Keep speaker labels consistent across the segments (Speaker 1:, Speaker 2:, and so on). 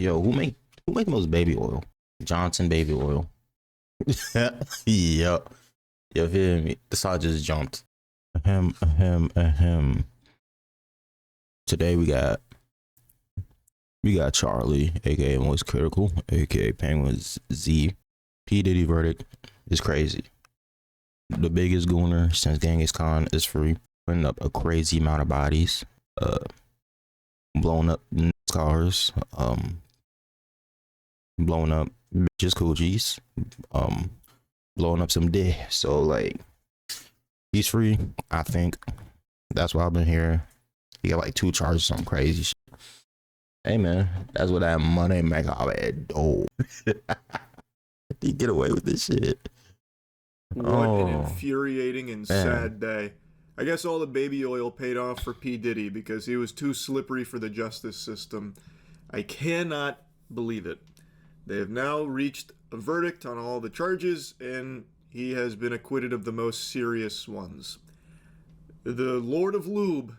Speaker 1: Yo, who make the most baby oil? Johnson baby oil. Yup. You feel me? The side just jumped. Ahem. Today we got Charlie, aka Most Critical, aka Penguins Z. P Diddy Verdict is crazy. The biggest gooner since Genghis Khan is free, putting up a crazy amount of bodies, blowing up cars, blowing up bitches coochies, blowing up some dick. So like, he's free. I think that's why I've been here. He got like 2 charges, some crazy shit. Hey man, that's what that money make all that dough. He get away with this shit.
Speaker 2: What an infuriating and sad day. I guess all the baby oil paid off for P. Diddy because he was too slippery for the justice system. I cannot believe it. They have now reached a verdict on all the charges, and he has been acquitted of the most serious ones. The Lord of Lube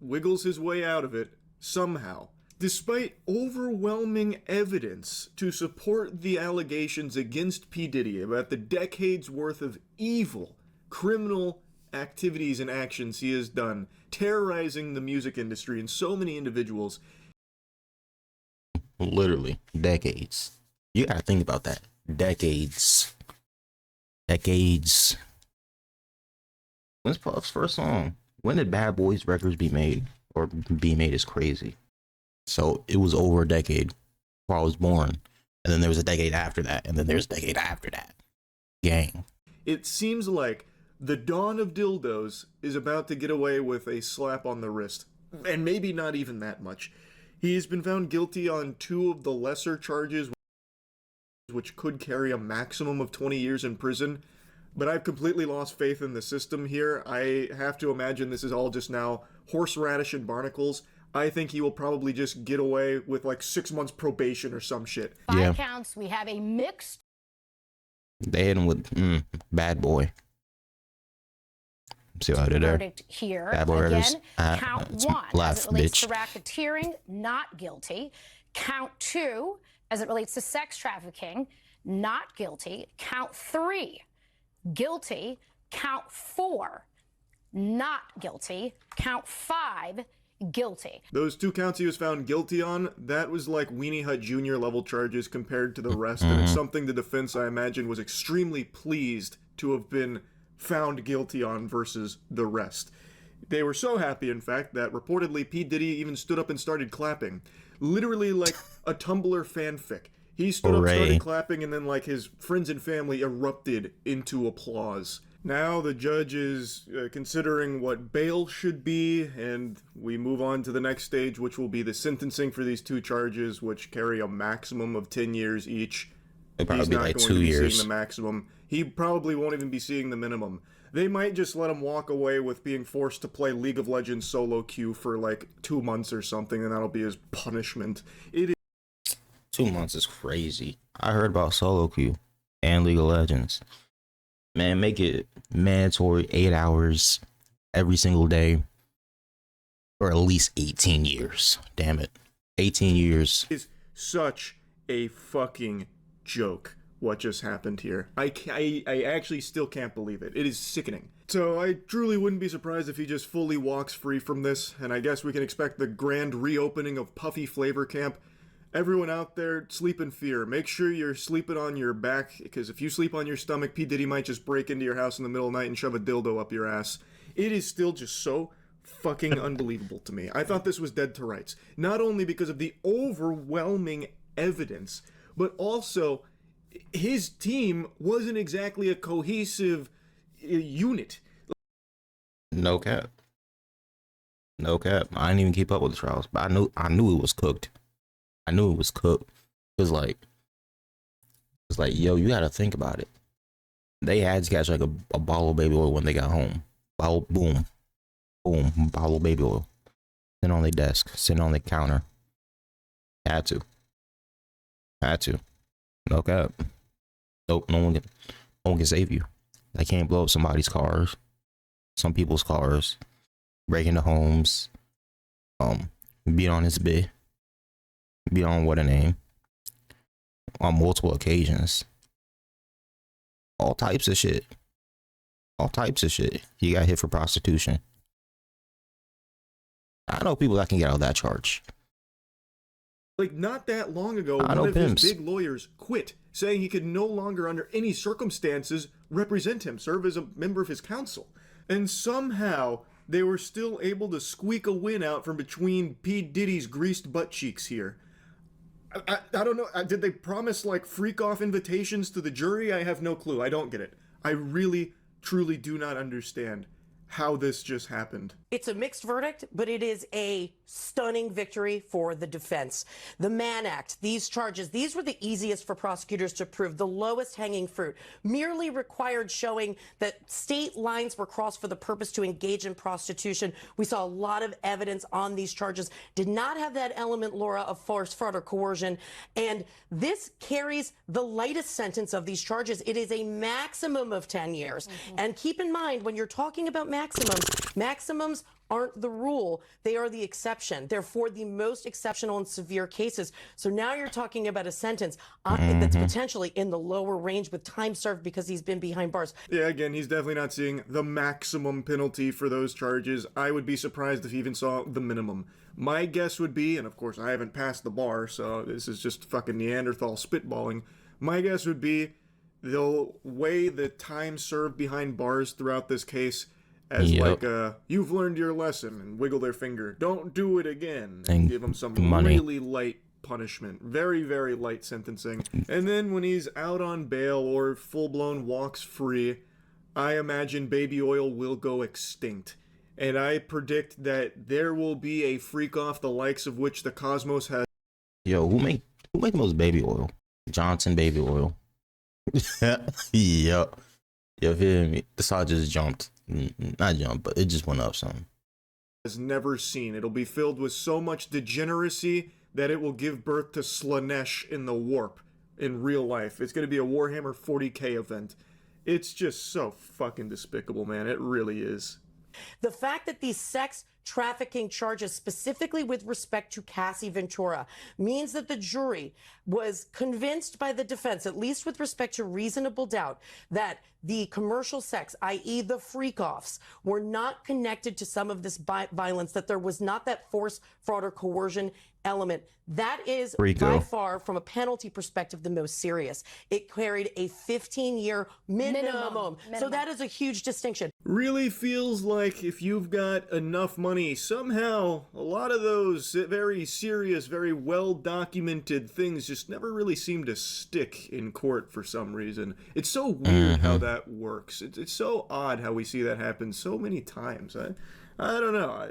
Speaker 2: wiggles his way out of it somehow, despite overwhelming evidence to support the allegations against P. Diddy about the decades worth of evil, criminal activities and actions he has done, terrorizing the music industry and so many individuals.
Speaker 1: Literally, decades. You gotta think about that. Decades. When's Puff's first song? When did Bad Boys Records be made? Or be made is crazy. So it was over a decade before I was born. And then there was a decade after that. And then there's a decade after that. Gang.
Speaker 2: It seems like the dawn of dildos is about to get away with a slap on the wrist. And maybe not even that much. He has been found guilty on 2 of the lesser charges, which could carry a maximum of 20 years in prison. But I've completely lost faith in the system here. I have to imagine this is all just now horseradish and barnacles. I think he will probably just get away with like 6 months probation or some shit.
Speaker 3: 5 counts. We have a mixed.
Speaker 1: They hit him with Bad Boy. See what I did there?
Speaker 3: Verdict here.
Speaker 1: Bad Boy
Speaker 3: Again,
Speaker 1: Records.
Speaker 3: count 1
Speaker 1: Left,
Speaker 3: as it relates
Speaker 1: bitch.
Speaker 3: to racketeering, not guilty. Count 2 as it relates to sex trafficking, not guilty. Count 3, guilty. Count 4, not guilty. Count 5, guilty.
Speaker 2: Those 2 counts he was found guilty on, that was like Weenie Hut Jr. level charges compared to the rest, and it's something the defense, I imagine, was extremely pleased to have been found guilty on versus the rest. They were so happy, in fact, that reportedly P. Diddy even stood up and started clapping. Literally like a Tumblr fanfic. He stood up, started clapping, and then like his friends and family erupted into applause. Now the judge is considering what bail should be, and we move on to the next stage, which will be the sentencing for these 2 charges, which carry a maximum of 10 years each.
Speaker 1: It'd probably
Speaker 2: He's
Speaker 1: be
Speaker 2: not
Speaker 1: like
Speaker 2: going
Speaker 1: 2
Speaker 2: to be
Speaker 1: years.
Speaker 2: seeing the maximum. He probably won't even be seeing the minimum. They might just let him walk away with being forced to play League of Legends solo queue for like 2 months or something, and that'll be his punishment. It is
Speaker 1: 2 months is crazy. I heard about solo queue and League of Legends. Man, make it mandatory 8 hours every single day for at least 18 years. Damn it. 18 years.
Speaker 2: such a fucking joke what just happened here. I actually still can't believe it. It is sickening. So I truly wouldn't be surprised if he just fully walks free from this, and I guess we can expect the grand reopening of Puffy Flavor Camp. Everyone out there, sleep in fear. Make sure you're sleeping on your back, because if you sleep on your stomach, P. Diddy might just break into your house in the middle of the night and shove a dildo up your ass. It is still just so fucking unbelievable to me. I thought this was dead to rights. Not only because of the overwhelming evidence, but also his team wasn't exactly a cohesive unit.
Speaker 1: No cap. No cap. I didn't even keep up with the trials, but I knew it was cooked. I knew it was cooked. It's like, yo, you gotta think about it. They had to catch like a bottle of baby oil when they got home. Bottle, boom, bottle of baby oil. Sitting on their desk, sitting on the counter. Had to. No cap. Nope, no one can save you. They can't blow up somebody's cars, some people's cars, break into homes, beat on his bed. beyond what a name on multiple occasions. All types of shit. All types of shit. He got hit for prostitution. I know people that can get out of that charge.
Speaker 2: Like, not that long ago,
Speaker 1: I know
Speaker 2: one of
Speaker 1: pimps.
Speaker 2: his big lawyers quit, saying he could no longer, under any circumstances, represent him, serve as a member of his council. And somehow, they were still able to squeak a win out from between P. Diddy's greased butt cheeks here. I don't know. Did they promise, like, freak-off invitations to the jury? I have no clue. I don't get it. I really, truly do not understand how this just happened.
Speaker 4: It's a mixed verdict, but it is a stunning victory for the defense. The Mann Act, these charges, these were the easiest for prosecutors to prove, the lowest hanging fruit, merely required showing that state lines were crossed for the purpose to engage in prostitution. We saw a lot of evidence on these charges, did not have that element, Laura, of force, fraud, or coercion. And this carries the lightest sentence of these charges. It is a maximum of 10 years. And keep in mind, when you're talking about maximums aren't the rule, they are the exception. They're for the most exceptional and severe cases. So now you're talking about a sentence that's potentially in the lower range with time served because he's been behind bars.
Speaker 2: Yeah, again, he's definitely not seeing the maximum penalty for those charges. I would be surprised if he even saw the minimum. My guess would be, and of course I haven't passed the bar, so this is just fucking Neanderthal spitballing. My guess would be they'll weigh the time served behind bars throughout this case as like you've learned your lesson, and wiggle their finger. Don't do it again. And give him some really light punishment. Very, very light sentencing. And then when he's out on bail or full-blown walks free, I imagine baby oil will go extinct. And I predict that there will be a freak-off the likes of which the cosmos has.
Speaker 1: Yo, who make the most baby oil? Johnson baby oil. Yup. You feel me? The saw just jumped. Not jumped, but it just went up some.
Speaker 2: Has never seen. It'll be filled with so much degeneracy that it will give birth to Slanesh in the warp in real life. It's going to be a Warhammer 40k event. It's just so fucking despicable, man. It really is.
Speaker 4: The fact that these sex trafficking charges, specifically with respect to Cassie Ventura, means that the jury was convinced by the defense, at least with respect to reasonable doubt, that the commercial sex, i.e. the freak-offs, were not connected to some of this violence, that there was not that force, fraud, or coercion element. That is by far, from a penalty perspective, the most serious. It carried a 15-year minimum. So that is a huge distinction.
Speaker 2: Really feels like if you've got enough money, somehow a lot of those very serious, very well-documented things just never really seem to stick in court for some reason. It's so weird how that works. It's so odd how we see that happen so many times. I don't know.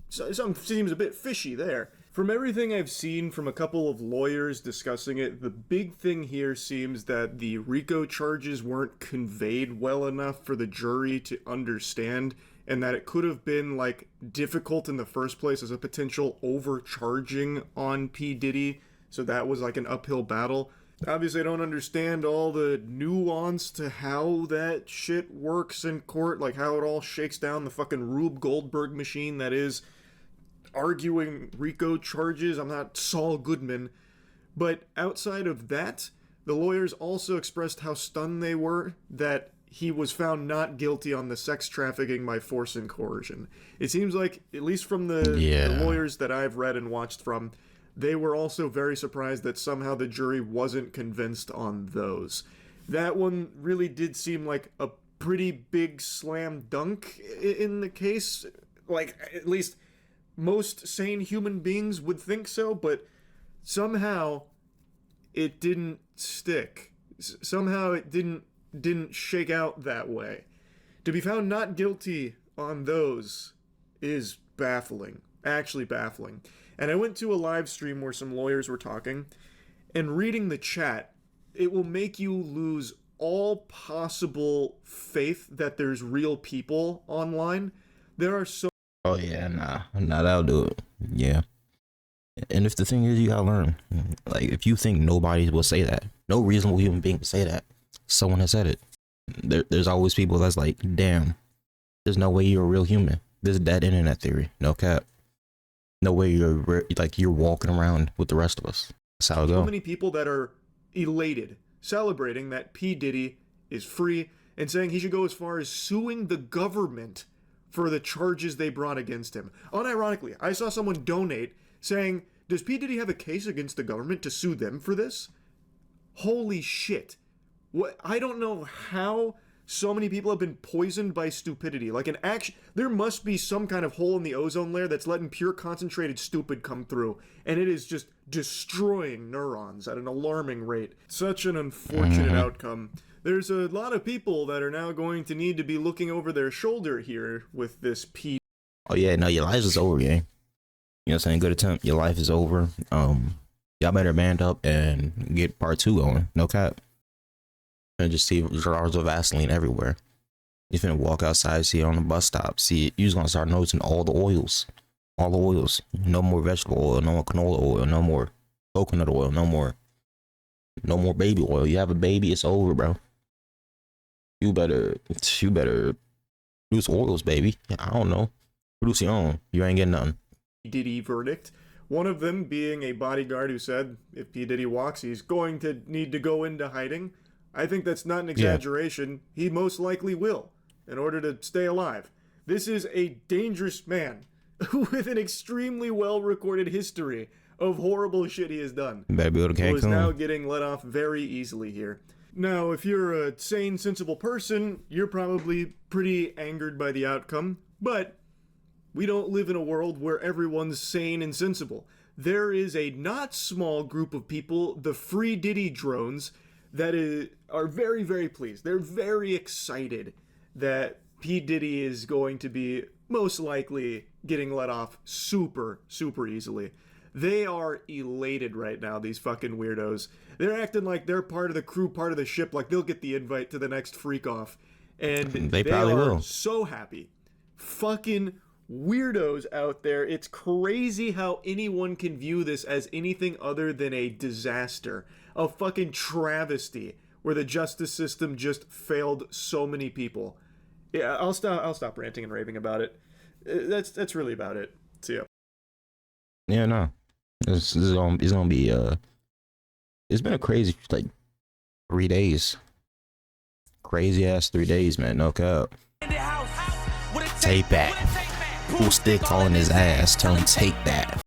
Speaker 2: Something seems a bit fishy there. From everything I've seen from a couple of lawyers discussing it, the big thing here seems that the RICO charges weren't conveyed well enough for the jury to understand, and that it could have been, like, difficult in the first place as a potential overcharging on P. Diddy, so that was like an uphill battle. Obviously, I don't understand all the nuance to how that shit works in court, like how it all shakes down the fucking Rube Goldberg machine that is arguing RICO charges. I'm not Saul Goodman. But outside of that, the lawyers also expressed how stunned they were that he was found not guilty on the sex trafficking by force and coercion. It seems like, at least from the lawyers that I've read and watched from, they were also very surprised that somehow the jury wasn't convinced on those. That one really did seem like a pretty big slam dunk in the case. Like, at least most sane human beings would think so, but somehow it didn't stick. Somehow it didn't shake out that way. To be found not guilty on those is baffling. Actually baffling. And I went to a live stream where some lawyers were talking, and reading the chat, it will make you lose all possible faith that there's real people online. There are so...
Speaker 1: Oh yeah, nah, that'll do it. Yeah. And if the thing is, you gotta learn. Like, if you think nobody will say that, no reasonable human being will say that, someone has said it. There's always people that's like, damn, there's no way you're a real human. This is that internet theory. No cap. No way you're walking around with the rest of us. That's how it
Speaker 2: So
Speaker 1: go.
Speaker 2: many people that are elated, celebrating that P. Diddy is free, and saying he should go as far as suing the government for the charges they brought against him. Unironically, I saw someone donate saying, does P. Diddy have a case against the government to sue them for this? Holy shit. What? I don't know how so many people have been poisoned by stupidity. Like an action, there must be some kind of hole in the ozone layer that's letting pure concentrated stupid come through, and it is just destroying neurons at an alarming rate. Such an unfortunate outcome. There's a lot of people that are now going to need to be looking over their shoulder here with this P.
Speaker 1: Oh yeah, no, your life is over, gang. You know what I'm saying? Good attempt. Your life is over. Y'all better band up and get part 2 going. No cap. And just see jars of Vaseline everywhere. You finna walk outside, see it on the bus stop, see it. You're just gonna start noticing all the oils. All the oils. No more vegetable oil, no more canola oil, no more coconut oil, no more baby oil. You have a baby, it's over, bro. You better produce oils, baby. I don't know. Produce your own. You ain't getting nothing.
Speaker 2: Diddy Verdict. One of them being a bodyguard who said if P. Diddy walks, he's going to need to go into hiding. I think that's not an exaggeration. Yeah. He most likely will, in order to stay alive. This is a dangerous man with an extremely well-recorded history of horrible shit he has done.
Speaker 1: You better be able to
Speaker 2: who is now getting let off very easily here. Now, if you're a sane, sensible person, you're probably pretty angered by the outcome, but we don't live in a world where everyone's sane and sensible. There is a not small group of people, the Free Diddy drones, that are very, very pleased. They're very excited that P. Diddy is going to be most likely getting let off super, super easily. They are elated right now, these fucking weirdos. They're acting like they're part of the crew, part of the ship, like they'll get the invite to the next freak off. And they probably will. So happy. Fucking weirdos out there. It's crazy how anyone can view this as anything other than a disaster. A fucking travesty where the justice system just failed so many people. Yeah, I'll stop ranting and raving about it. That's really about it. See ya.
Speaker 1: Yeah, no. It's gonna be it's been a crazy 3 days. Crazy ass 3 days, man. No cap. Take that. Who's still calling his ass? Tell him take that.